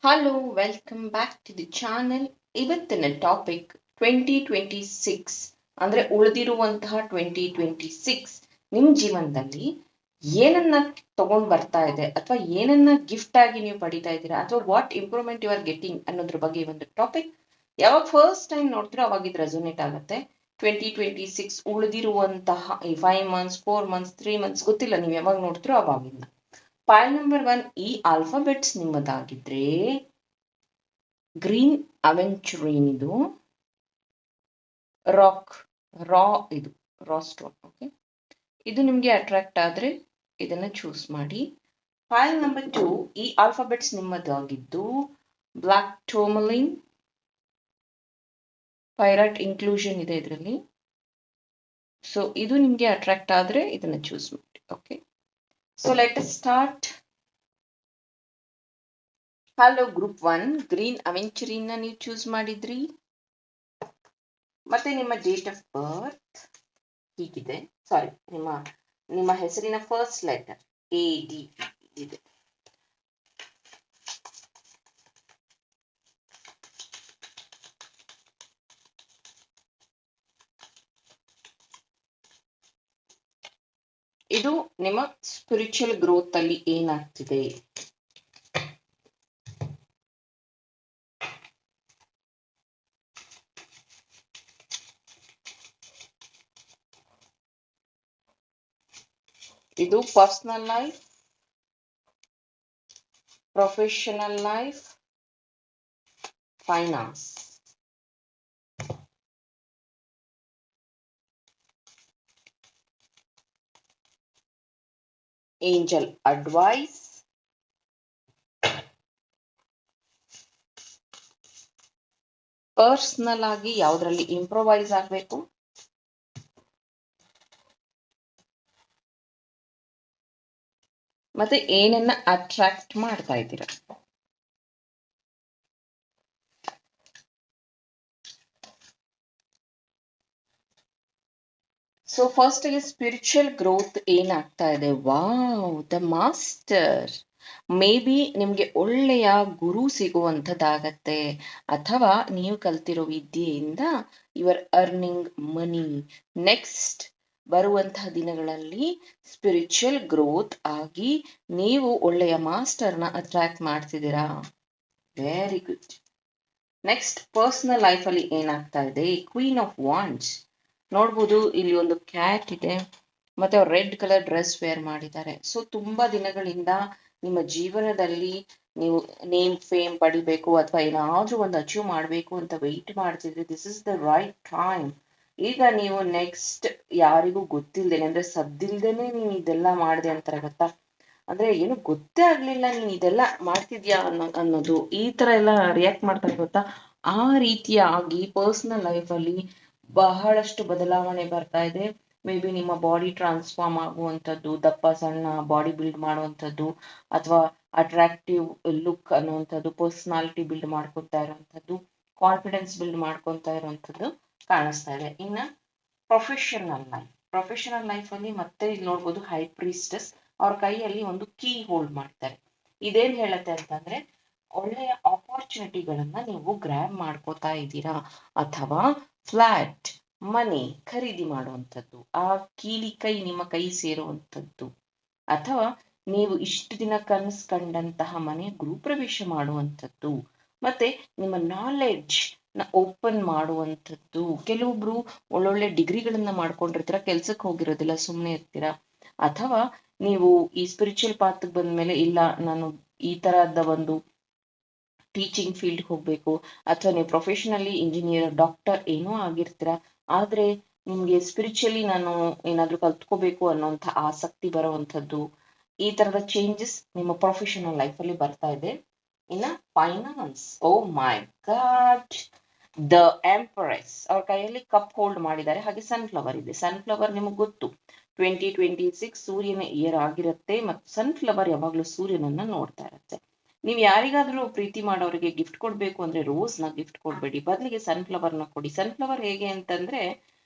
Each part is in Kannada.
Hello welcome back to the channel. ಇವತ್ತಿನ ಟಾಪಿಕ್ 2026 ಅಂದ್ರೆ ಉಳಿದಿರುವಂತಹ 2026 ನಿಮ್ ಜೀವನದಲ್ಲಿ ಏನನ್ನ ತಗೊಂಡ್ ಬರ್ತಾ ಇದೆ ಅಥವಾ ಏನನ್ನ ಗಿಫ್ಟ್ ಆಗಿ ನೀವು ಪಡಿತಾ ಇದ್ದೀರಾ ಅಥವಾ what improvement you are getting ಅನ್ನೋದ್ರ ಬಗ್ಗೆ ಒಂದು ಟಾಪಿಕ್. ಯಾವಾಗ ಫಸ್ಟ್ ಟೈಮ್ ನೋಡ್ತೀರೋ ಅವಾಗ ಇದು ರೆಸೊನೇಟ್ ಆಗುತ್ತೆ. 2026 ಉಳಿದಿರುವಂತಹ 5 ಮಂತ್ಸ್ 4 ಮಂತ್ಸ್ 3 ಮಂತ್ಸ್ ಗೊತ್ತಿಲ್ಲ, ನೀವು ಯಾವಾಗ ನೋಡ್ತೀರೋ ಅವಾಗಿಂದ. ಫೈಲ್ ನಂಬರ್ 1, ಈ ಆಲ್ಫಾಬೆಟ್ಸ್ ನಿಮ್ಮದಾಗಿದ್ರೆ ಗ್ರೀನ್ ಅವೆಂಚುರಿನ್ ಇದು ರಾಕ್ ಇದು ರಾ ಸ್ಟೋನ್. ಓಕೆ, ಇದು ನಿಮ್ಗೆ ಅಟ್ರಾಕ್ಟ್ ಆದ್ರೆ ಇದನ್ನ ಚೂಸ್ ಮಾಡಿ. ಫೈಲ್ ನಂಬರ್ 2, ಈ ಆಲ್ಫಾಬೆಟ್ಸ್ ನಿಮ್ಮದಾಗಿದ್ದು ಬ್ಲಾಕ್ ಟೋರ್ಮಲಿನ್, ಪೈರಟ್ ಇನ್ಕ್ಲೂಷನ್ ಇದೆ ಇದರಲ್ಲಿ. ಸೊ ಇದು ನಿಮ್ಗೆ ಅಟ್ರಾಕ್ಟ್ ಆದ್ರೆ ಇದನ್ನ ಚೂಸ್ ಮಾಡಿ. Okay, so let us start. Hello group 1, green aventurine ನೀವು ಚೂಸ್ ಮಾಡಿದ್ರಿ. ಮತ್ತೆ ನಿಮ್ಮ ಡೇಟ್ ಆಫ್ ಬರ್ತ್ ಹೀಗಿದೆ. ಸಾರಿ, ನಿಮ್ಮ ಹೆಸರಿನ ಫಸ್ಟ್ ಲೆಟರ್ AD ಇದೆ. ಇದು ನಿಮ್ಮ ಸ್ಪಿರಿಚುವಲ್ ಗ್ರೋತ್ ಅಲ್ಲಿ ಏನಾಗ್ತಿದೆ. ಇದು personal life, professional life, finance. Angel advice, personal ಆಗಿ ಯಾವ್ದ್ರಲ್ಲಿ ಇಂಪ್ರೊವೈಸ್ ಆಗ್ಬೇಕು, ಮತ್ತೆ ಏನನ್ನ ಅಟ್ರಾಕ್ಟ್ ಮಾಡ್ತಾ ಇದ್ದೀರಾ. ಸೊ ಫಸ್ಟ್ ಗೆ ಸ್ಪಿರಿಚುವಲ್ ಗ್ರೋತ್ ಏನಾಗ್ತಾ ಇದೆ. Wow, the master. May be ನಿಮ್ಗೆ ಒಳ್ಳೆಯ ಗುರು ಸಿಗುವಂಥದ್ದಾಗತ್ತೆ, ಅಥವಾ ನೀವು ಕಲ್ತಿರೋ ವಿದ್ಯೆಯಿಂದ you are earning money. Next ಬರುವಂತಹ ದಿನಗಳಲ್ಲಿ ಸ್ಪಿರಿಚುವಲ್ ಗ್ರೋತ್ ಆಗಿ ನೀವು ಒಳ್ಳೆಯ ಮಾಸ್ಟರ್ನ ಅಟ್ರಾಕ್ಟ್ ಮಾಡ್ತಿದ್ದೀರಾ. Very good. Next personal life ಅಲ್ಲಿ ಏನಾಗ್ತಾ ಇದೆ. ಕ್ವೀನ್ ಆಫ್ ವಾಂಡ್ಸ್ ನೋಡ್ಬೋದು, ಇಲ್ಲಿ ಒಂದು ಕ್ಯಾಟ್ ಇದೆ, ಮತ್ತೆ ಅವ್ರು ರೆಡ್ ಕಲರ್ ಡ್ರೆಸ್ ವೇರ್ ಮಾಡಿದ್ದಾರೆ. ಸೊ ತುಂಬಾ ದಿನಗಳಿಂದ ನಿಮ್ಮ ಜೀವನದಲ್ಲಿ ನೀವು ನೇಮ್ ಫೇಮ್ ಪಡಿಬೇಕು ಅಥವಾ ಏನಾದ್ರೂ ಒಂದು ಅಚೀವ್ ಮಾಡಬೇಕು ಅಂತ ವೆಯ್ಟ್ ಮಾಡ್ತಿದ್ರೆ this is the right time. ಈಗ ನೀವು ನೆಕ್ಸ್ಟ್ ಯಾರಿಗೂ ಗೊತ್ತಿಲ್ದೇನೆ ಅಂದ್ರೆ ಸದ್ದಿಲ್ದೇನೆ ನೀನು ಇದೆಲ್ಲ ಮಾಡಿದೆ ಅಂತಾರೆ ಗೊತ್ತಾ, ಅಂದ್ರೆ ಏನು ಗೊತ್ತೇ ಆಗ್ಲಿಲ್ಲ ನೀನ್ ಇದೆಲ್ಲ ಮಾಡ್ತಿದ್ಯಾ ಅನ್ನೋದು ಈ ತರ ಎಲ್ಲ ರಿಯಾಕ್ಟ್ ಮಾಡ್ತಾರೆ ಗೊತ್ತಾ. ಆ ರೀತಿಯಾಗಿ ಪರ್ಸನಲ್ ಲೈಫ್ ಅಲ್ಲಿ ಬಹಳಷ್ಟು ಬದಲಾವಣೆ ಬರ್ತಾ ಇದೆ. ಮೇ ಬಿ ನಿಮ್ಮ ಬಾಡಿ ಟ್ರಾನ್ಸ್ಫಾರ್ಮ್ ಆಗುವಂಥದ್ದು, ದಪ್ಪ ಸಣ್ಣ ಬಾಡಿ ಬಿಲ್ಡ್ ಮಾಡುವಂಥದ್ದು, ಅಥವಾ ಅಟ್ರಾಕ್ಟಿವ್ ಲುಕ್ ಅನ್ನುವಂಥದ್ದು, ಪರ್ಸನಾಲಿಟಿ ಬಿಲ್ಡ್ ಮಾಡ್ಕೊತಾ ಇರುವಂಥದ್ದು, ಕಾನ್ಫಿಡೆನ್ಸ್ ಬಿಲ್ಡ್ ಮಾಡ್ಕೊತಾ ಇರುವಂಥದ್ದು ಕಾಣಿಸ್ತಾ ಇದೆ. ಇನ್ನ ಪ್ರೊಫೆಷನಲ್ ಲೈಫ್ ಅಲ್ಲಿ ಮತ್ತೆ ಇಲ್ಲಿ ನೋಡ್ಬೋದು ಹೈ ಪ್ರೀಸ್ಟಸ್, ಅವ್ರ ಕೈಯಲ್ಲಿ ಒಂದು ಕೀ ಹೋಲ್ಡ್ ಮಾಡ್ತಾರೆ. ಇದೇನ್ ಹೇಳತ್ತೆ ಅಂತಂದ್ರೆ ಒಳ್ಳೆಯ ಆಪರ್ಚುನಿಟಿಗಳನ್ನ ನೀವು ಗ್ರ್ಯಾಬ್ ಮಾಡ್ಕೋತಾ ಇದ್ದೀರಾ, ಅಥವಾ ಫ್ಲಾಟ್ ಮನೆ ಖರೀದಿ ಮಾಡುವಂಥದ್ದು, ಆ ಕೀಲಿ ಕೈ ನಿಮ್ಮ ಕೈ ಸೇರುವಂಥದ್ದು, ಅಥವಾ ನೀವು ಇಷ್ಟು ದಿನ ಕನಸು ಕಂಡಂತಹ ಮನೆ ಗೃಹಪ್ರವೇಶ ಮಾಡುವಂಥದ್ದು, ಮತ್ತೆ ನಿಮ್ಮ ನಾಲೆಡ್ಜ್ ನ ಓಪನ್ ಮಾಡುವಂಥದ್ದು. ಕೆಲವೊಬ್ರು ಒಳ್ಳೊಳ್ಳೆ ಡಿಗ್ರಿಗಳನ್ನ ಮಾಡ್ಕೊಂಡಿರ್ತೀರ, ಕೆಲ್ಸಕ್ಕೆ ಹೋಗಿರೋದಿಲ್ಲ, ಸುಮ್ಮನೆ ಇರ್ತೀರಾ, ಅಥವಾ ನೀವು ಈ ಸ್ಪಿರಿಚುವಲ್ ಪಾತ್ ಬಂದ್ಮೇಲೆ ಇಲ್ಲ ನಾನು ಈ ತರಹದ ಒಂದು ಟೀಚಿಂಗ್ ಫೀಲ್ಡ್ ಹೋಗ್ಬೇಕು, ಅಥವಾ ನೀವು ಪ್ರೊಫೆಷನಲಿ ಇಂಜಿನಿಯರ್ ಡಾಕ್ಟರ್ ಏನೋ ಆಗಿರ್ತೀರ, ಆದ್ರೆ ನಿಮ್ಗೆ ಸ್ಪಿರಿಚುವಲಿ ನಾನು ಏನಾದ್ರೂ ಕಲ್ತ್ಕೋಬೇಕು ಅನ್ನೋಂಥ ಆಸಕ್ತಿ ಬರುವಂಥದ್ದು, ಈ ತರದ ಚೇಂಜಸ್ ನಿಮ್ಮ ಪ್ರೊಫೆಷನಲ್ ಲೈಫ್ ಅಲ್ಲಿ ಬರ್ತಾ ಇದೆ. ಇನ್ನ finance, oh my god, the empress ಅವ್ರ ಕೈಯಲ್ಲಿ ಕಪ್ ಹೋಲ್ಡ್ ಮಾಡಿದ್ದಾರೆ, ಹಾಗೆ ಸನ್ಫ್ಲವರ್ ಇದೆ. ಸನ್ಫ್ಲವರ್ ನಿಮಗೆ ಗೊತ್ತು 2026 ಸೂರ್ಯನ ಇಯರ್ ಆಗಿರುತ್ತೆ, ಮತ್ತು ಸನ್ಫ್ಲವರ್ ಯಾವಾಗ್ಲೂ ಸೂರ್ಯನನ್ನ ನೋಡ್ತಾ ಇರುತ್ತೆ. ನೀವು ಯಾರಿಗಾದ್ರೂ ಪ್ರೀತಿ ಮಾಡೋರಿಗೆ ಗಿಫ್ಟ್ ಕೊಡ್ಬೇಕು ಅಂದ್ರೆ ರೋಸ್ ನ ಗಿಫ್ಟ್ ಕೊಡ್ಬೇಡಿ, ಬದಲಿಗೆ ಸನ್ಫ್ಲವರ್ ನ ಕೊಡಿ. ಸನ್ಫ್ಲವರ್ ಹೇಗೆ ಅಂತಂದ್ರೆ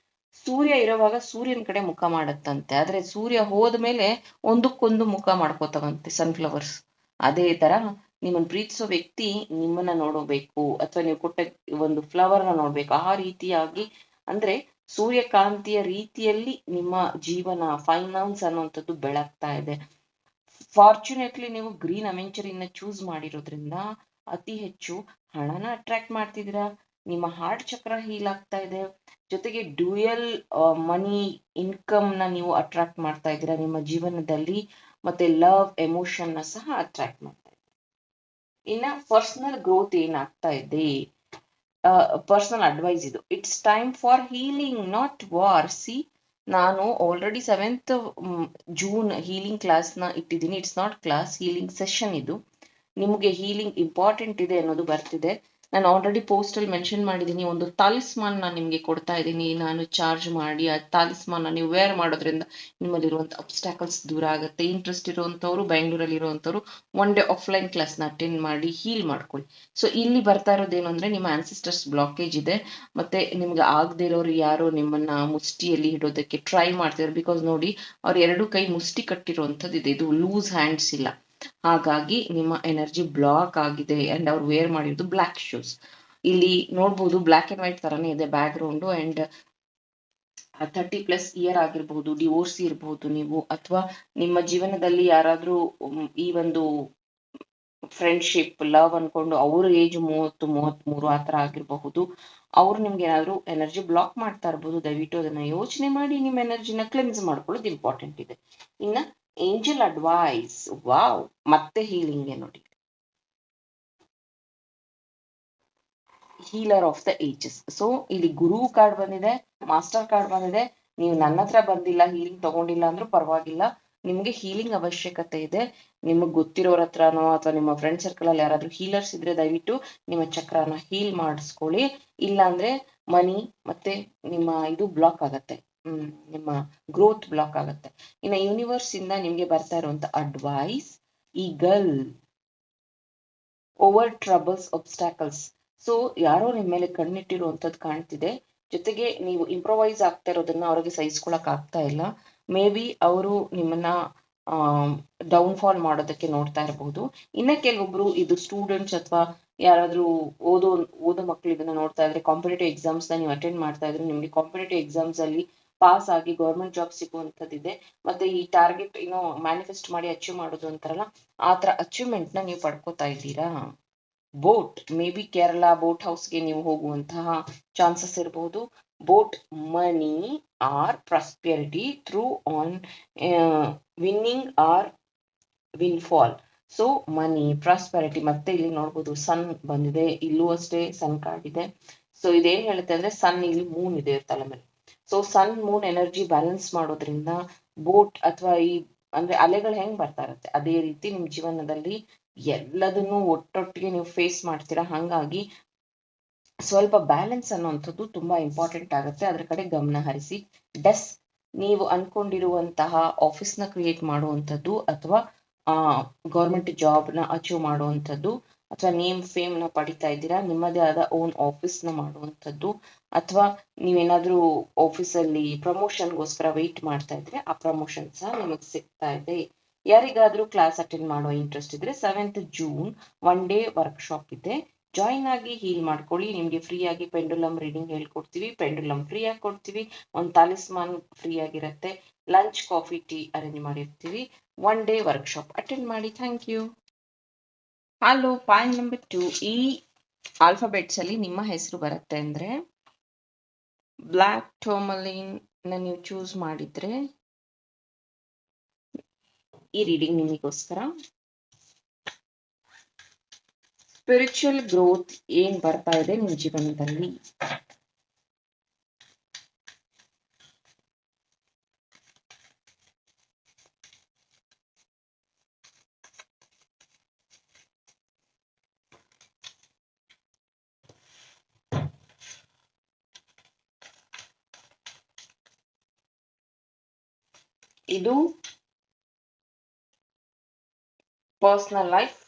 ಸೂರ್ಯ ಇರುವಾಗ ಸೂರ್ಯನ ಕಡೆ ಮುಖ ಮಾಡತ್ತಂತೆ, ಆದ್ರೆ ಸೂರ್ಯ ಹೋದ್ಮೇಲೆ ಒಂದಕ್ಕೊಂದು ಮುಖ ಮಾಡ್ಕೋತವಂತೆ ಸನ್ಫ್ಲವರ್ಸ್. ಅದೇ ತರ ನಿಮ್ಮನ್ನ ಪ್ರೀತಿಸೋ ವ್ಯಕ್ತಿ ನಿಮ್ಮನ್ನ ನೋಡಬೇಕು, ಅಥವಾ ನೀವು ಕೊಟ್ಟ ಒಂದು ಫ್ಲವರ್ ನ ನೋಡ್ಬೇಕು. ಆ ರೀತಿಯಾಗಿ ಅಂದ್ರೆ ಸೂರ್ಯಕಾಂತಿಯ ರೀತಿಯಲ್ಲಿ ನಿಮ್ಮ ಜೀವನ, ಫೈನಾನ್ಸ್ ಅನ್ನುವಂಥದ್ದು ಬೆಳಗ್ತಾ ಇದೆ. ಫಾರ್ಚುನೇಟ್ಲಿ ನೀವು ಗ್ರೀನ್ ಅವೆಂಚರ್ ಇನ್ನ ಚೂಸ್ ಮಾಡಿರೋದ್ರಿಂದ ಅತಿ ಹೆಚ್ಚು ಹಣನ ಅಟ್ರಾಕ್ಟ್ ಮಾಡ್ತಿದ್ದೀರಾ. ನಿಮ್ಮ ಹಾರ್ಟ್ ಚಕ್ರ ಹೀಲ್ ಆಗ್ತಾ ಇದೆ. ಜೊತೆಗೆ ಡ್ಯೂಯಲ್ ಮನಿ ಇನ್ಕಮ್ ನ ನೀವು ಅಟ್ರಾಕ್ಟ್ ಮಾಡ್ತಾ ಇದ್ದೀರಾ ನಿಮ್ಮ ಜೀವನದಲ್ಲಿ. ಮತ್ತೆ ಲವ್ ಎಮೋಷನ್ ನ ಸಹ ಅಟ್ರಾಕ್ಟ್ ಮಾಡ್ತಾ ಇದ್ದೀರಾ. ಇನ್ನ ಪರ್ಸನಲ್ ಗ್ರೋತ್ ಏನಾಗ್ತಾ ಇದೆ, ಪರ್ಸನಲ್ ಅಡ್ವೈಸ್ ಇದು. It's time for healing not war. See, ನಾನು already 7th June healing class ನ ಇಟ್ಟಿದ್ದೀನಿ. It's not class, healing session ಇದು. ನಿಮಗೆ ಹೀಲಿಂಗ್ ಇಂಪಾರ್ಟೆಂಟ್ ಇದೆ ಅನ್ನೋದು ಬರ್ತಿದೆ. ನಾನು ಆಲ್ರೆಡಿ ಪೋಸ್ಟ್ ಅಲ್ಲಿ ಮೆನ್ಷನ್ ಮಾಡಿದ್ದೀನಿ. ಒಂದು ತಾಲಿಸ್ಮಾನ್ ನಾನು ನಿಮಗೆ ಕೊಡ್ತಾ ಇದ್ದೀನಿ, ನಾನು ಚಾರ್ಜ್ ಮಾಡಿ. ಆ ತಾಲಿಸ್ಮಾನ್ ನೀವು ವೇರ್ ಮಾಡೋದ್ರಿಂದ ನಿಮ್ಮಲ್ಲಿರುವಂತ ಅಬ್ಸ್ಟಾಕಲ್ಸ್ ದೂರ ಆಗುತ್ತೆ. ಇಂಟ್ರೆಸ್ಟ್ ಇರುವಂತವ್ರು, ಬೆಂಗಳೂರಲ್ಲಿ ಇರುವಂತವ್ರು 1 ಡೇ ಆಫ್ಲೈನ್ ಕ್ಲಾಸ್ ನ ಅಟೆಂಡ್ ಮಾಡಿ ಹೀಲ್ ಮಾಡ್ಕೊಳ್ಳಿ. ಸೊ ಇಲ್ಲಿ ಬರ್ತಾ ಇರೋದೇನು ಅಂದ್ರೆ, ನಿಮ್ಮ ಆನ್ಸಿಸ್ಟರ್ಸ್ ಬ್ಲಾಕೇಜ್ ಇದೆ, ಮತ್ತೆ ನಿಮ್ಗೆ ಆಗದೆ ಇರೋರು ಯಾರೋ ನಿಮ್ಮನ್ನ ಮುಷ್ಟಿಯಲ್ಲಿ ಇಡೋದಕ್ಕೆ ಟ್ರೈ ಮಾಡ್ತಿದ್ದಾರೆ. ಬಿಕಾಸ್ ನೋಡಿ, ಅವ್ರ 2 ಕೈ ಮುಷ್ಟಿ ಕಟ್ಟಿರುವಂತದ್ದು ಇದೆ, ಇದು ಲೂಸ್ ಹ್ಯಾಂಡ್ಸ್ ಇಲ್ಲ. ಹಾಗಾಗಿ ನಿಮ್ಮ ಎನರ್ಜಿ ಬ್ಲಾಕ್ ಆಗಿದೆ. ಅಂಡ್ ಅವ್ರು ವೇರ್ ಮಾಡಿರೋದು ಬ್ಲಾಕ್ ಶೂಸ್. ಇಲ್ಲಿ ನೋಡ್ಬೋದು, ಬ್ಲಾಕ್ ಅಂಡ್ ವೈಟ್ ತರಾನೇ ಇದೆ ಬ್ಯಾಕ್ ಗ್ರೌಂಡ್. ಅಂಡ್ 30+ ಇಯರ್ ಆಗಿರ್ಬಹುದು, ಡಿವೋರ್ಸ್ ಇರಬಹುದು ನೀವು, ಅಥವಾ ನಿಮ್ಮ ಜೀವನದಲ್ಲಿ ಯಾರಾದ್ರೂ ಈ ಒಂದು ಫ್ರೆಂಡ್ಶಿಪ್, ಲವ್ ಅನ್ಕೊಂಡು ಅವ್ರ ಏಜ್ 30-33 ಆತರ ಆಗಿರಬಹುದು. ಅವ್ರು ನಿಮ್ಗೆ ಏನಾದ್ರು ಎನರ್ಜಿ ಬ್ಲಾಕ್ ಮಾಡ್ತಾ ಇರ್ಬೋದು. ದಯವಿಟ್ಟು ಅದನ್ನ ಯೋಚನೆ ಮಾಡಿ ನಿಮ್ಮ ಎನರ್ಜಿನ ಕ್ಲೆನ್ಸ್ ಮಾಡ್ಕೊಳ್ಳೋದು ಇಂಪಾರ್ಟೆಂಟ್ ಇದೆ. ಇನ್ನ ಏಂಜಲ್ ಅಡ್ವೈಸ್, ವಾವ್, ಮತ್ತೆ ಹೀಲಿಂಗ್ ನೋಡಿ. Healer of the ages. So ಇಲ್ಲಿ ಗುರು ಕಾರ್ಡ್ ಬಂದಿದೆ, ಮಾಸ್ಟರ್ ಕಾರ್ಡ್ ಬಂದಿದೆ. ನೀವು ನನ್ನ ಹತ್ರ ಬಂದಿಲ್ಲ, ಹೀಲಿಂಗ್ ತಗೊಂಡಿಲ್ಲ ಅಂದ್ರೂ ಪರವಾಗಿಲ್ಲ. ನಿಮ್ಗೆ ಹೀಲಿಂಗ್ ಅವಶ್ಯಕತೆ ಇದೆ. ನಿಮಗ್ ಗೊತ್ತಿರೋರ ಹತ್ರನೋ ಅಥವಾ ನಿಮ್ಮ ಫ್ರೆಂಡ್ ಸರ್ಕಲ್ ಅಲ್ಲಿ ಯಾರಾದ್ರೂ ಹೀಲರ್ಸ್ ಇದ್ರೆ ದಯವಿಟ್ಟು ನಿಮ್ಮ ಚಕ್ರನ ಹೀಲ್ ಮಾಡಿಸ್ಕೊಳ್ಳಿ. ಇಲ್ಲ ಅಂದ್ರೆ ಮನಿ ಮತ್ತೆ ನಿಮ್ಮ ಇದು ಬ್ಲಾಕ್ ಆಗತ್ತೆ, ನಿಮ್ಮ ಗ್ರೋತ್ ಬ್ಲಾಕ್ ಆಗತ್ತೆ. ಇನ್ನು ಯೂನಿವರ್ಸ್ ಇಂದ ನಿಮ್ಗೆ ಬರ್ತಾ ಇರುವಂತ advice, eagle over troubles obstacles. So ಯಾರೋ ನಿಮ್ ಮೇಲೆ ಕಣ್ಣಿಟ್ಟಿರುವಂತದ್ದು ಕಾಣ್ತಿದೆ. ಜೊತೆಗೆ ನೀವು ಇಂಪ್ರೊವೈಸ್ ಆಗ್ತಾ ಇರೋದನ್ನ ಅವ್ರಿಗೆ ಸಹಿಸ್ಕೊಳಕ್ ಆಗ್ತಾ ಇಲ್ಲ. ಮೇ ಬಿ ಅವರು ನಿಮ್ಮನ್ನ ಡೌನ್ಫಾಲ್ ಮಾಡೋದಕ್ಕೆ ನೋಡ್ತಾ ಇರಬಹುದು. ಇನ್ನ ಕೆಲವೊಬ್ರು ಇದು ಸ್ಟೂಡೆಂಟ್ಸ್ ಅಥವಾ ಯಾರಾದ್ರೂ ಓದೋ ಮಕ್ಳು ಇದನ್ನ ನೋಡ್ತಾ ಇದ್ರೆ, ಕಾಂಪಿಟೇಟಿವ್ ಎಕ್ಸಾಮ್ಸ್ ನ ನೀವು ಅಟೆಂಡ್ ಮಾಡ್ತಾ ಇದ್ರೆ, ನಿಮ್ಗೆ ಕಾಂಪಿಟೇಟಿವ್ ಎಕ್ಸಾಮ್ಸ್ ಅಲ್ಲಿ ಪಾಸ್ ಆಗಿ ಗೌರ್ಮೆಂಟ್ ಜಾಬ್ ಸಿಗುವಂತದ್ದಿದೆ. ಮತ್ತೆ ಈ ಟಾರ್ಗೆಟ್ ಏನೋ ಮ್ಯಾನಿಫೆಸ್ಟ್ ಮಾಡಿ ಅಚೀವ್ ಮಾಡೋದು ಅಂತಾರಲ್ಲ, ಆ ತರ ಅಚೀವ್ಮೆಂಟ್ ನ ನೀವು ಪಡ್ಕೋತಾ ಇದ್ದೀರಾ. Boat, may be Kerala boat ಹೌಸ್ಗೆ ನೀವು ಹೋಗುವಂತಹ ಚಾನ್ಸಸ್ ಇರಬಹುದು. Boat money or prosperity through an winning or windfall. So money, prosperity, ಮತ್ತೆ ಇಲ್ಲಿ ನೋಡ್ಬೋದು ಸನ್ ಬಂದಿದೆ, ಇಲ್ಲೂ ಅಷ್ಟೇ ಸನ್ ಕಾರ್ಡ್ ಇದೆ. ಸೊ ಇದೇನ್ ಹೇಳುತ್ತೆ ಅಂದ್ರೆ, ಸನ್ ಇಲ್ಲಿ ಮೂನ್ ಇದೆ ತಲೆ ಮೇಲೆ. So sun moon energy balance ಮಾಡೋದ್ರಿಂದ ಬೋಟ್ ಅಥವಾ ಈ ಅಂದ್ರೆ ಅಲೆಗಳು ಹೆಂಗ್ ಬರ್ತಾ ಇರುತ್ತೆ, ಅದೇ ರೀತಿ ನಿಮ್ ಜೀವನದಲ್ಲಿ ಎಲ್ಲದನ್ನು ಒಟ್ಟೊಟ್ಟಿಗೆ ನೀವು ಫೇಸ್ ಮಾಡ್ತೀರಾ. ಹಂಗಾಗಿ ಸ್ವಲ್ಪ ಬ್ಯಾಲೆನ್ಸ್ ಅನ್ನುವಂಥದ್ದು ತುಂಬಾ ಇಂಪಾರ್ಟೆಂಟ್ ಆಗುತ್ತೆ. ಅದ್ರ ಕಡೆ ಗಮನ ಹರಿಸಿ. ಡಸ್, ನೀವು ಅನ್ಕೊಂಡಿರುವಂತಹ ಆಫೀಸ್ ನ ಕ್ರಿಯೇಟ್ ಮಾಡುವಂಥದ್ದು, ಅಥವಾ ಗೌರ್ಮೆಂಟ್ ಜಾಬ್ ನ ಅಚೀವ್ ಮಾಡುವಂಥದ್ದು, ಅಥವಾ ನೇಮ್ ಫೇಮ್ ನ ಪಡಿತಾ ಇದ್ದೀರಾ, ನಿಮ್ಮದೇ ಆದ ಓನ್ ಆಫೀಸ್ ನ ಮಾಡುವಂಥದ್ದು, ಅಥವಾ ನೀವೇನಾದ್ರೂ ಆಫೀಸಲ್ಲಿ ಪ್ರಮೋಷನ್ಗೋಸ್ಕರ ವೆಯ್ಟ್ ಮಾಡ್ತಾ ಇದ್ರೆ ಆ ಪ್ರಮೋಷನ್ ಸಹ ನಿಮಗೆ ಸಿಗ್ತಾ ಇದೆ. ಯಾರಿಗಾದ್ರೂ ಕ್ಲಾಸ್ ಅಟೆಂಡ್ ಮಾಡೋ ಇಂಟ್ರೆಸ್ಟ್ ಇದ್ರೆ 7th ಜೂನ್ 1 ಡೇ ವರ್ಕ್ಶಾಪ್ ಇದೆ, ಜಾಯಿನ್ ಆಗಿ ಹೀಲ್ ಮಾಡ್ಕೊಳ್ಳಿ. ನಿಮ್ಗೆ ಫ್ರೀ ಆಗಿ ಪೆಂಡುಲಮ್ ರೀಡಿಂಗ್ ಹೇಳ್ಕೊಡ್ತೀವಿ, ಪೆಂಡುಲಮ್ ಫ್ರೀ ಆಗಿ ಕೊಡ್ತೀವಿ, ಒಂದು ತಾಲಿಸ್ಮಾನ್ ಫ್ರೀ ಆಗಿರುತ್ತೆ, ಲಂಚ್, ಕಾಫಿ, ಟೀ ಅರೇಂಜ್ ಮಾಡಿರ್ತೀವಿ. 1 ಡೇ ವರ್ಕ್ಶಾಪ್ ಅಟೆಂಡ್ ಮಾಡಿ. Thank you. Hello, point number 2, ಈ ಆಲ್ಫಾಬೆಟ್ಸ್ ಅಲ್ಲಿ ನಿಮ್ಮ ಹೆಸರು ಬರುತ್ತೆ ಅಂದ್ರೆ ಬ್ಲ್ಯಾಕ್ ಟೋರ್ಮಲಿನ್ ನೀವು ಚೂಸ್ ಮಾಡಿದ್ರೆ ಈ ರೀಡಿಂಗ್ ನಿಮಗೋಸ್ಕರ. ಸ್ಪಿರಿಚುವಲ್ ಗ್ರೋತ್ ಏನ್ ಬರ್ತಾ ಇದೆ ನಿಮ್ ಜೀವನದಲ್ಲಿ, ಇದು ಪರ್ಸನಲ್ ಲೈಫ್,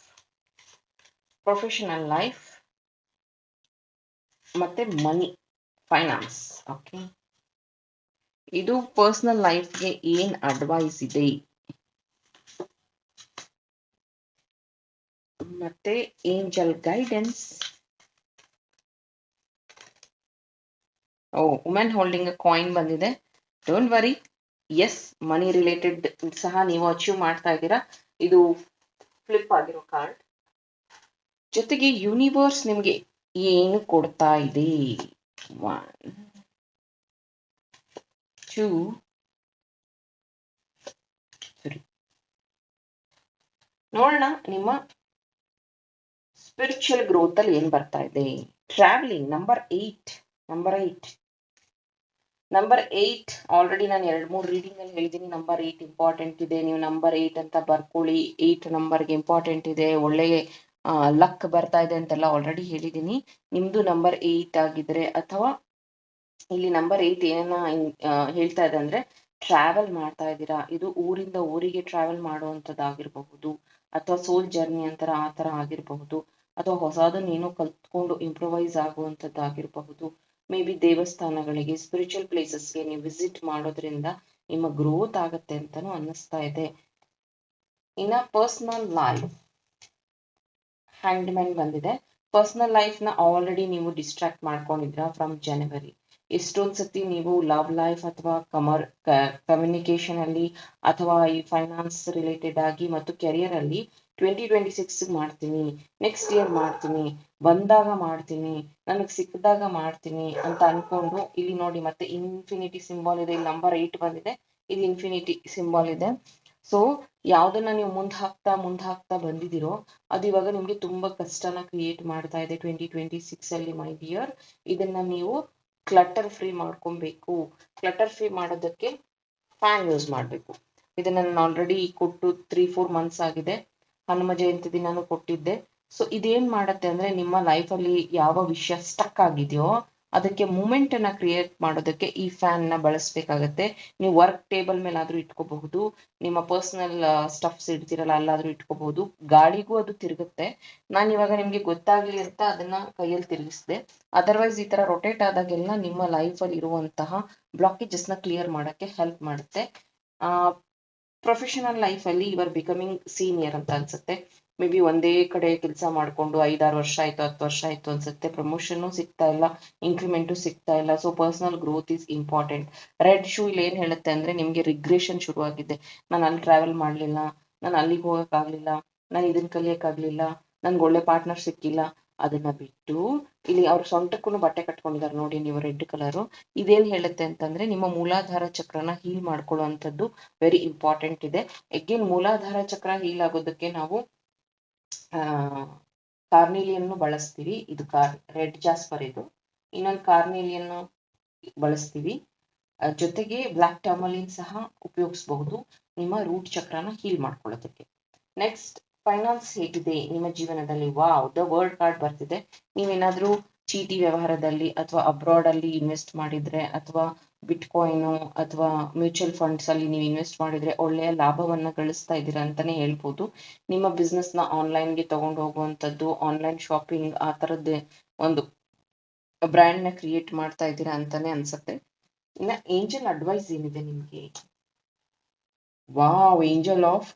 ಪ್ರೊಫೆಷನಲ್ ಲೈಫ್, ಮತ್ತೆ ಮನಿ, ಫೈನಾನ್ಸ್. ಓಕೆ, ಇದು ಪರ್ಸನಲ್ ಲೈಫ್ಗೆ ಏನ್ ಅಡ್ವೈಸ್ ಇದೆ. ಮತ್ತೆ angel guidance. Women holding a coin ಬಂದಿದೆ. Don't worry, yes, money related ಸಹ ನೀವು ಅಚೀವ್ ಮಾಡ್ತಾ ಇದ್ದೀರಾ. ಇದು ಫ್ಲಿಪ್ ಆಗಿರೋ ಕಾರ್ಡ್. ಜೊತೆಗೆ ಯೂನಿವರ್ಸ್ ನಿಮ್ಗೆ ಏನು ಕೊಡ್ತಾ ಇದೆ? 1 2 3. ನೋಡೋಣ ನಿಮ್ಮ ಸ್ಪಿರಿಚುವಲ್ ಗ್ರೋತ್ ಅಲ್ಲಿ ಏನ್ ಬರ್ತಾ ಇದೆ. ಟ್ರಾವೆಲಿಂಗ್, ನಂಬರ್ 8 ಆಲ್ರೆಡಿ ನಾನು 2-3 ರೀಡಿಂಗ್ ಅಲ್ಲಿ ಹೇಳಿದ್ದೀನಿ. ನಂಬರ್ 8 ಇಂಪಾರ್ಟೆಂಟ್ ಇದೆ, ನೀವು ನಂಬರ್ 8 ಅಂತ ಬರ್ಕೊಳ್ಳಿ. 8 ನಂಬರ್ಗೆ ಇಂಪಾರ್ಟೆಂಟ್ ಇದೆ, ಒಳ್ಳೆ ಲಕ್ ಬರ್ತಾ ಇದೆ ಅಂತೆಲ್ಲ ಆಲ್ರೆಡಿ ಹೇಳಿದ್ದೀನಿ. ನಿಮ್ದು ನಂಬರ್ 8 ಆಗಿದ್ರೆ, ಅಥವಾ ಇಲ್ಲಿ ನಂಬರ್ 8 ಏನನ್ನ ಹೇಳ್ತಾ ಇದೆ ಅಂದ್ರೆ ಟ್ರಾವೆಲ್ ಮಾಡ್ತಾ ಇದ್ದೀರಾ. ಇದು ಊರಿಂದ ಊರಿಗೆ ಟ್ರಾವೆಲ್ ಮಾಡುವಂಥದ್ದಾಗಿರಬಹುದು, ಅಥವಾ ಸೋಲ್ ಜರ್ನಿ ಅಂತರ ಆ ತರ ಆಗಿರಬಹುದು, ಅಥವಾ ಹೊಸದನ್ನ ಏನೋ ಕಲ್ತ್ಕೊಂಡು ಇಂಪ್ರೊವೈಸ್ ಆಗುವಂಥದ್ದಾಗಿರಬಹುದು. ಮೇ ಬಿ ದೇವಸ್ಥಾನಗಳಿಗೆ, ಸ್ಪಿರಿಚುವಲ್ ಪ್ಲೇಸಸ್ಗೆ ನೀವು ವಿಸಿಟ್ ಮಾಡೋದ್ರಿಂದ ನಿಮ್ಮ ಗ್ರೋತ್ ಆಗತ್ತೆ ಅಂತಾನು ಅನ್ನಿಸ್ತಾ ಇದೆ. ಇನ್ನ ಪರ್ಸನಲ್ ಲೈಫ್, ಹ್ಯಾಂಡ್ ಮ್ಯಾನ್ ಬಂದಿದೆ. ಪರ್ಸನಲ್ ಲೈಫ್ ನ ಆಲ್ರೆಡಿ ನೀವು ಡಿಸ್ಟ್ರಾಕ್ಟ್ ಮಾಡ್ಕೊಂಡಿದ್ರ ಫ್ರಮ್ ಜನವರಿ. ಎಷ್ಟೊಂದ್ ಸತಿ ನೀವು ಲವ್ ಲೈಫ್ ಅಥವಾ ಕಮ್ಯುನಿಕೇಶನ್ ಅಲ್ಲಿ, ಅಥವಾ ಈ ಫೈನಾನ್ಸ್ ರಿಲೇಟೆಡ್ ಆಗಿ ಮತ್ತು ಕೆರಿಯರ್ ಅಲ್ಲಿ 2026 ಮಾಡ್ತೀನಿ, ನೆಕ್ಸ್ಟ್ ಇಯರ್ ಮಾಡ್ತೀನಿ, ಬಂದಾಗ ಮಾಡ್ತೀನಿ, ನನಗ್ ಸಿಕ್ಕಿದಾಗ ಮಾಡ್ತೀನಿ ಅಂತ ಅನ್ಕೊಂಡು, ಇಲ್ಲಿ ನೋಡಿ ಮತ್ತೆ ಇನ್ಫಿನಿಟಿ ಸಿಂಬಾಲ್ ಇದೆ. ಇಲ್ಲಿ ನಂಬರ್ 8 ಬಂದಿದೆ, ಇಲ್ಲಿ ಇನ್ಫಿನಿಟಿ ಸಿಂಬಾಲ್ ಇದೆ. ಸೊ ಯಾವ್ದನ್ನ ನೀವು ಮುಂದ್ ಹಾಕ್ತಾ ಬಂದಿದ್ದೀರೋ ಅದು ಇವಾಗ ನಿಮ್ಗೆ ತುಂಬಾ ಕಷ್ಟನ ಕ್ರಿಯೇಟ್ ಮಾಡ್ತಾ ಇದೆ 2026 ಅಲ್ಲಿ. ಮೈ ಡಿಯರ್, ಇದನ್ನ ನೀವು ಕ್ಲಟರ್ ಫ್ರೀ ಮಾಡ್ಕೊಬೇಕು. ಕ್ಲಟರ್ ಫ್ರೀ ಮಾಡೋದಕ್ಕೆ ಫ್ಯಾನ್ ಯೂಸ್ ಮಾಡಬೇಕು. ಇದನ್ನ ನಾನು ಆಲ್ರೆಡಿ ಕೊಟ್ಟು 3-4 ಮಂತ್ಸ್ ಆಗಿದೆ. ಹನುಮ ಜಯಂತಿ ದಿನಾನು ಕೊಟ್ಟಿದ್ದೆ. ಸೊ ಇದೇನ್ ಮಾಡತ್ತೆ ಅಂದ್ರೆ, ನಿಮ್ಮ ಲೈಫ್ ಅಲ್ಲಿ ಯಾವ ವಿಷಯ ಸ್ಟಕ್ ಆಗಿದೆಯೋ ಅದಕ್ಕೆ ಮೂಮೆಂಟ್ ಅನ್ನ ಕ್ರಿಯೇಟ್ ಮಾಡೋದಕ್ಕೆ ಈ ಫ್ಯಾನ್ ನ ಬಳಸ್ಬೇಕಾಗತ್ತೆ. ನೀವು ವರ್ಕ್ ಟೇಬಲ್ ಮೇಲಾದ್ರೂ ಇಟ್ಕೋಬಹುದು, ನಿಮ್ಮ ಪರ್ಸನಲ್ ಸ್ಟಫ್ಸ್ ಇಡ್ತಿರಲ್ಲ ಅಲ್ಲಾದ್ರೂ ಇಟ್ಕೋಬಹುದು. ಗಾಳಿಗೂ ಅದು ತಿರುಗುತ್ತೆ. ನಾನು ಇವಾಗ ನಿಮ್ಗೆ ಗೊತ್ತಾಗ್ಲಿ ಅಂತ ಅದನ್ನ ಕೈಯಲ್ಲಿ ತಿರುಗಿಸಿದೆ. ಅದರ್ವೈಸ್ ಈ ತರ ರೊಟೇಟ್ ಆದಾಗೆಲ್ಲ ನಿಮ್ಮ ಲೈಫ್ ಅಲ್ಲಿ ಇರುವಂತಹ ಬ್ಲಾಕೇಜಸ್ ನ ಕ್ಲಿಯರ್ ಮಾಡಕ್ಕೆ ಹೆಲ್ಪ್ ಮಾಡುತ್ತೆ. ಪ್ರೊಫೆಷನಲ್ ಲೈಫ್ ಅಲ್ಲಿ ಯು ಆರ್ ಬಿಕಮಿಂಗ್ ಸೀನಿಯರ್ ಅಂತ ಅನ್ಸುತ್ತೆ. ಮೇ ಬಿ ಒಂದೇ ಕಡೆ ಕೆಲಸ ಮಾಡ್ಕೊಂಡು 5-6 ವರ್ಷ ಆಯ್ತು, 10 ವರ್ಷ ಆಯ್ತು ಅನ್ಸುತ್ತೆ. ಪ್ರಮೋಷನ್ ಸಿಗ್ತಾ ಇಲ್ಲ, ಇನ್ಕ್ರಿಮೆಂಟು ಸಿಗ್ತಾ ಇಲ್ಲ. So personal growth is important. Red shoe ಇಲ್ಲಿ ಏನ್ ಹೇಳುತ್ತೆ ಅಂದ್ರೆ, ನಿಮ್ಗೆ ರಿಗ್ರೆಷನ್ ಶುರು ಆಗಿದೆ. ನಾನು ಅಲ್ಲಿ ಟ್ರಾವೆಲ್ ಮಾಡ್ಲಿಲ್ಲ, ನಾನು ಅಲ್ಲಿಗೆ ಹೋಗಕ್ಕಾಗ್ಲಿಲ್ಲ, ನಾನು ಇದನ್ನ ಕಲಿಯಕ್ಕಾಗ್ಲಿಲ್ಲ, ನನ್ಗೆ ಒಳ್ಳೆ ಪಾರ್ಟ್ನರ್ ಸಿಕ್ಕಿಲ್ಲ. ಅದನ್ನ ಬಿಟ್ಟು ಇಲ್ಲಿ ಅವ್ರ ಸೊಂಟಕ್ಕೂ ಬಟ್ಟೆ ಕಟ್ಕೊಂಡಿದ್ದಾರೆ ನೋಡಿ ನೀವು, ರೆಡ್ ಕಲರು. ಇದೇನ್ ಹೇಳುತ್ತೆ ಅಂತಂದ್ರೆ, ನಿಮ್ಮ ಮೂಲಾಧಾರ ಚಕ್ರನ ಹೀಲ್ ಮಾಡ್ಕೊಳ್ಳುವಂಥದ್ದು ವೆರಿ ಇಂಪಾರ್ಟೆಂಟ್ ಇದೆ. ಎಗೇನ್ ಮೂಲಾಧಾರ ಚಕ್ರ ಹೀಲ್ ಆಗೋದಕ್ಕೆ ನಾವು ಕಾರ್ನಿಲಿಯನ್ ಬಳಸ್ತೀವಿ. ಇದು ರೆಡ್ ಜಾಸ್ಪರ್, ಇದು ಇನ್ನೊಂದು ಕಾರ್ನಿಲಿಯನ್ ಬಳಸ್ತೀವಿ. ಜೊತೆಗೆ ಬ್ಲಾಕ್ ಟರ್ಮಲಿನ್ ಸಹ ಉಪಯೋಗಿಸಬಹುದು ನಿಮ್ಮ ರೂಟ್ ಚಕ್ರನ ಹೀಲ್ ಮಾಡ್ಕೊಳ್ಳೋದಕ್ಕೆ. ನೆಕ್ಸ್ಟ್, ಫೈನಾನ್ಸ್ ಹೇಗಿದೆ ನಿಮ್ಮ ಜೀವನದಲ್ಲಿ? ವಾವ್, ದ ವರ್ಲ್ಡ್ ಕಾರ್ಡ್ ಬರ್ತಿದೆ. ನೀವೇನಾದ್ರೂ ಚೀಟಿ ವ್ಯವಹಾರದಲ್ಲಿ ಅಥವಾ ಅಬ್ರಾಡ್ ಅಲ್ಲಿ ಇನ್ವೆಸ್ಟ್ ಮಾಡಿದ್ರೆ, ಅಥವಾ ಬಿಟ್ಕಾಯಿನ್ ಅಥವಾ ಮ್ಯೂಚುವಲ್ ಫಂಡ್ಸ್ ಅಲ್ಲಿ ನೀವು ಇನ್ವೆಸ್ಟ್ ಮಾಡಿದ್ರೆ ಒಳ್ಳೆಯ ಲಾಭವನ್ನ ಗಳಿಸ್ತಾ ಇದ್ದೀರಾ ಅಂತಾನೆ ಹೇಳ್ಬೋದು. ನಿಮ್ಮ ಬಿಸ್ನೆಸ್ ನ ಆನ್ಲೈನ್ಗೆ ತಗೊಂಡು ಹೋಗುವಂಥದ್ದು, ಆನ್ಲೈನ್ ಶಾಪಿಂಗ್ ಆ ತರದ್ದೇ ಒಂದು ಬ್ರ್ಯಾಂಡ್ ನ ಕ್ರಿಯೇಟ್ ಮಾಡ್ತಾ ಇದ್ದೀರಾ ಅಂತಾನೆ ಅನ್ಸುತ್ತೆ. ಇನ್ನ ಏಂಜಲ್ ಅಡ್ವೈಸ್ ಏನಿದೆ ನಿಮ್ಗೆ? Wow, angel of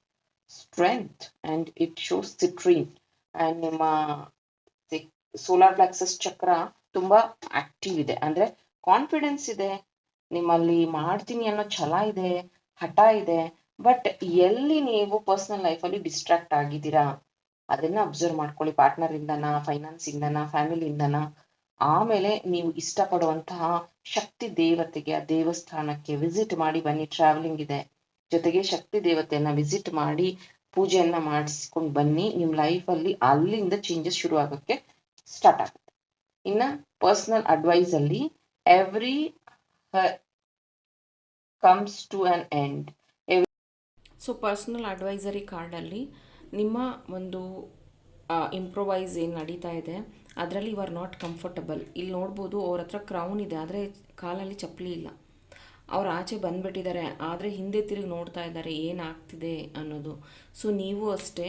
strength and it shows citrine. And ನಿಮ್ಮ ಸೋಲಾರ್ ಪ್ಲೆಕ್ಸಸ್ ಚಕ್ರ ತುಂಬಾ ಆಕ್ಟಿವ್ ಇದೆ, ಅಂದ್ರೆ ಕಾನ್ಫಿಡೆನ್ಸ್ ಇದೆ ನಿಮ್ಮಲ್ಲಿ, ಮಾಡ್ತೀನಿ ಅನ್ನೋ ಛಲ ಇದೆ, ಹಠ ಇದೆ. ಬಟ್ ಎಲ್ಲಿ ನೀವು ಪರ್ಸನಲ್ ಲೈಫ್ ಅಲ್ಲಿ ಡಿಸ್ಟ್ರಾಕ್ಟ್ ಆಗಿದ್ದೀರಾ ಅದನ್ನ ಅಬ್ಸರ್ವ್ ಮಾಡ್ಕೊಳ್ಳಿ. ಪಾರ್ಟ್ನರ್ ಇಂದನಾ, ಫೈನಾನ್ಸ್ ಇಂದನಾ, ಫ್ಯಾಮಿಲಿಯಿಂದನಾ? ಆಮೇಲೆ ನೀವು ಇಷ್ಟಪಡುವಂತಹ ಶಕ್ತಿ ದೇವತೆಗೆ, ಆ ದೇವಸ್ಥಾನಕ್ಕೆ ವಿಸಿಟ್ ಮಾಡಿ ಬನ್ನಿ. ಟ್ರಾವೆಲಿಂಗ್ ಇದೆ, ಜೊತೆಗೆ ಶಕ್ತಿ ದೇವತೆಯನ್ನ ವಿಸಿಟ್ ಮಾಡಿ ಪೂಜೆಯನ್ನ ಮಾಡಿಸ್ಕೊಂಡು ಬನ್ನಿ. ನಿಮ್ ಲೈಫ್ ಅಲ್ಲಿ ಅಲ್ಲಿಂದ ಚೇಂಜಸ್ ಶುರು ಆಗಕ್ಕೆ ಸ್ಟಾರ್ಟ್ ಆಗುತ್ತೆ. ಇನ್ನ ಪರ್ಸನಲ್ ಅಡ್ವೈಸ್ ಅಲ್ಲಿ, every comes to an end. So personal advisory ಕಾರ್ಡಲ್ಲಿ ನಿಮ್ಮ ಒಂದು ಇಂಪ್ರೊವೈಸ್ ಏನು ನಡೀತಾ ಇದೆ ಅದರಲ್ಲಿ ಯು ಆರ್ ನಾಟ್ ಕಂಫರ್ಟಬಲ್. ಇಲ್ಲಿ ನೋಡ್ಬೋದು, ಅವ್ರ ಹತ್ರ ಕ್ರೌನ್ ಇದೆ ಆದರೆ ಕಾಲಲ್ಲಿ ಚಪ್ಪಲಿ ಇಲ್ಲ. ಅವ್ರು ಆಚೆ ಬಂದುಬಿಟ್ಟಿದ್ದಾರೆ, ಆದರೆ ಹಿಂದೆ ತಿರುಗಿ ನೋಡ್ತಾ ಇದ್ದಾರೆ ಏನಾಗ್ತಿದೆ ಅನ್ನೋದು. ಸೊ ನೀವು ಅಷ್ಟೇ,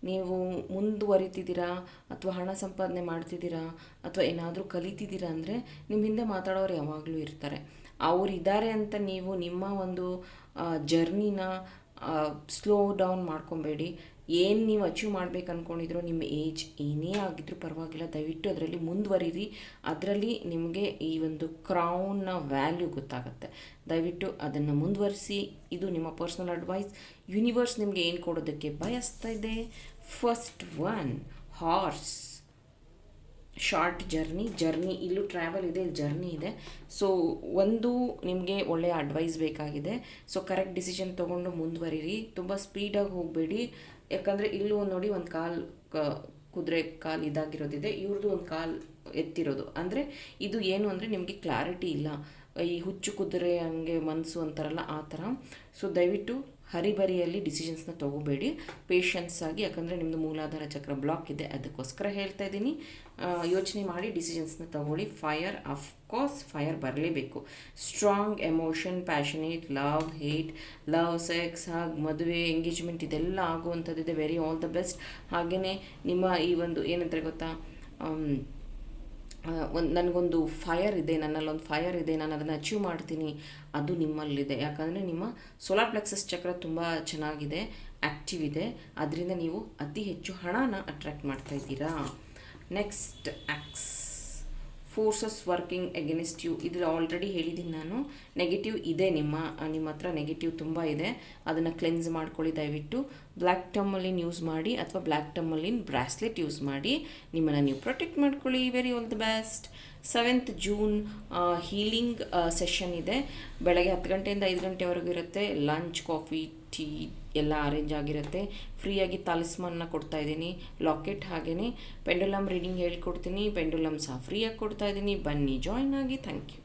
ನೀವು ಮುಂದುವರಿತಿದ್ದೀರಾ ಅಥವಾ ಹಣ ಸಂಪಾದನೆ ಮಾಡ್ತಿದ್ದೀರಾ ಅಥವಾ ಏನಾದರೂ ಕಲಿತಿದ್ದೀರಾ ಅಂದರೆ ನಿಮ್ಮ ಹಿಂದೆ ಮಾತಾಡೋರು ಯಾವಾಗಲೂ ಇರ್ತಾರೆ. ಅವ್ರು ಇದ್ದಾರೆ ಅಂತ ನೀವು ನಿಮ್ಮ ಒಂದು ಜರ್ನಿನ ಸ್ಲೋ ಡೌನ್ ಮಾಡ್ಕೊಬೇಡಿ. ಏನು ನೀವು ಅಚೀವ್ ಮಾಡ್ಬೇಕು ಅಂದ್ಕೊಂಡಿದ್ರು, ನಿಮ್ಮ ಏಜ್ ಏನೇ ಆಗಿದ್ರೂ ಪರವಾಗಿಲ್ಲ, ದಯವಿಟ್ಟು ಅದರಲ್ಲಿ ಮುಂದುವರಿರಿ. ಅದರಲ್ಲಿ ನಿಮಗೆ ಈ ಒಂದು ಕ್ರೌನ್ನ ವ್ಯಾಲ್ಯೂ ಗೊತ್ತಾಗುತ್ತೆ. ದಯವಿಟ್ಟು ಅದನ್ನು ಮುಂದುವರಿಸಿ. ಇದು ನಿಮ್ಮ ಪರ್ಸ್ನಲ್ ಅಡ್ವೈಸ್. ಯೂನಿವರ್ಸ್ ನಿಮಗೆ ಏನು ಕೊಡೋದಕ್ಕೆ ಬಯಸ್ತಾ ಇದೆ? First one, horse. Short journey, ಇಲ್ಲೂ ಟ್ರಾವೆಲ್ ಇದೆ, ಇಲ್ಲಿ ಜರ್ನಿ ಇದೆ. ಸೊ ಒಂದು ನಿಮಗೆ ಒಳ್ಳೆಯ ಅಡ್ವೈಸ್ ಬೇಕಾಗಿದೆ. ಸೊ ಕರೆಕ್ಟ್ ಡಿಸಿಷನ್ ತೊಗೊಂಡು ಮುಂದುವರಿರಿ. ತುಂಬ ಸ್ಪೀಡಾಗಿ ಹೋಗಬೇಡಿ. ಯಾಕಂದರೆ ಇಲ್ಲೂ ನೋಡಿ ಒಂದು ಕುದುರೆ ಕಾಲು ಇದಾಗಿರೋದಿದೆ, ಇವ್ರದ್ದು ಒಂದು ಕಾಲು ಎತ್ತಿರೋದು. ಅಂದರೆ ಇದು ಏನು ಅಂದರೆ ನಿಮಗೆ ಕ್ಲಾರಿಟಿ ಇಲ್ಲ. ಈ ಹುಚ್ಚು ಕುದುರೆ ಹಂಗೆ ಮನಸ್ಸು ಅಂತಾರಲ್ಲ ಆ ಥರ. ಸೊ ದಯವಿಟ್ಟು ಹರಿಬರಿಯಲ್ಲಿ ಡಿಸಿಷನ್ಸ್ನ ತೊಗೋಬೇಡಿ, ಪೇಷನ್ಸ್ ಆಗಿ. ಯಾಕಂದರೆ ನಿಮ್ಮದು ಮೂಲಾಧಾರ ಚಕ್ರ ಬ್ಲಾಕ್ ಇದೆ, ಅದಕ್ಕೋಸ್ಕರ ಹೇಳ್ತಾ ಇದ್ದೀನಿ. ಯೋಚನೆ ಮಾಡಿ ಡಿಸಿಷನ್ಸ್ನ ತಗೊಳ್ಳಿ. ಫೈರ್, ಅಫ್ಕೋರ್ಸ್ ಫೈರ್ ಬರಲೇಬೇಕು. Strong emotion, passionate, love, hate, love, sex, ಹಾಗೆ ಮದುವೆ, ಎಂಗೇಜ್ಮೆಂಟ್ ಇದೆಲ್ಲ ಆಗುವಂಥದ್ದಿದೆ. Very all the best. ಹಾಗೆಯೇ ನಿಮ್ಮ ಈ ಒಂದು ಏನಂತಾರೆ ಗೊತ್ತಾ, ನನಗೊಂದು ಫೈರ್ ಇದೆ, ನನ್ನಲ್ಲೊಂದು ಫೈರ್ ಇದೆ, ನಾನು ಅದನ್ನು ಅಚೀವ್ ಮಾಡ್ತೀನಿ, ಅದು ನಿಮ್ಮಲ್ಲಿದೆ. ಯಾಕಂದರೆ ನಿಮ್ಮ ಸೋಲಾರ್ ಪ್ಲೆಕ್ಸಸ್ ಚಕ್ರ ತುಂಬ ಚೆನ್ನಾಗಿದೆ, ಆ್ಯಕ್ಟಿವ್ ಇದೆ. ಅದರಿಂದ ನೀವು ಅತಿ ಹೆಚ್ಚು ಹಣನ ಅಟ್ರ್ಯಾಕ್ಟ್ ಮಾಡ್ತಾ ಇದ್ದೀರಾ. ನೆಕ್ಸ್ಟ್, ಆಕ್ಸ್. Forces working against you. ಇದು ಆಲ್ರೆಡಿ ಹೇಳಿದ್ದೀನಿ ನಾನು. ನೆಗೆಟಿವ್ ಇದೆ, ನಿಮ್ಮ ಹತ್ರ ನೆಗೆಟಿವ್ ತುಂಬ ಇದೆ. ಅದನ್ನು ಕ್ಲೆನ್ಸ್ ಮಾಡ್ಕೊಳ್ಳಿ ದಯವಿಟ್ಟು. ಬ್ಲ್ಯಾಕ್ ಟರ್ಮಲಿನ್ ಯೂಸ್ ಮಾಡಿ, ಅಥವಾ ಬ್ಲ್ಯಾಕ್ ಟರ್ಮಲಿನ್ ಬ್ರಾಸ್ಲೆಟ್ ಯೂಸ್ ಮಾಡಿ ನಿಮ್ಮನ್ನು ನೀವು ಪ್ರೊಟೆಕ್ಟ್ ಮಾಡ್ಕೊಳ್ಳಿ. Very all the best. 7th June healing session ಇದೆ. ಬೆಳಗ್ಗೆ 10 ಗಂಟೆಯಿಂದ 5 ಗಂಟೆವರೆಗೂ ಇರುತ್ತೆ. ಲಂಚ್, ಕಾಫಿ, ಟೀ ಎಲ್ಲ ಅರೇಂಜ್ ಆಗಿರುತ್ತೆ. ಫ್ರೀಯಾಗಿ ತಾಲಿಸ್ಮಾನ್ನ ಕೊಡ್ತಾ ಇದ್ದೀನಿ, ಲಾಕೆಟ್, ಹಾಗೆಯೇ ಪೆಂಡುಲಮ್ ರೀಡಿಂಗ್ ಹೇಳ್ಕೊಡ್ತೀನಿ. ಪೆಂಡುಲಮ್ ಸಹ ಫ್ರೀಯಾಗಿ ಕೊಡ್ತಾ ಇದ್ದೀನಿ. ಬನ್ನಿ, ಜಾಯ್ನ್ ಆಗಿ. Thank you.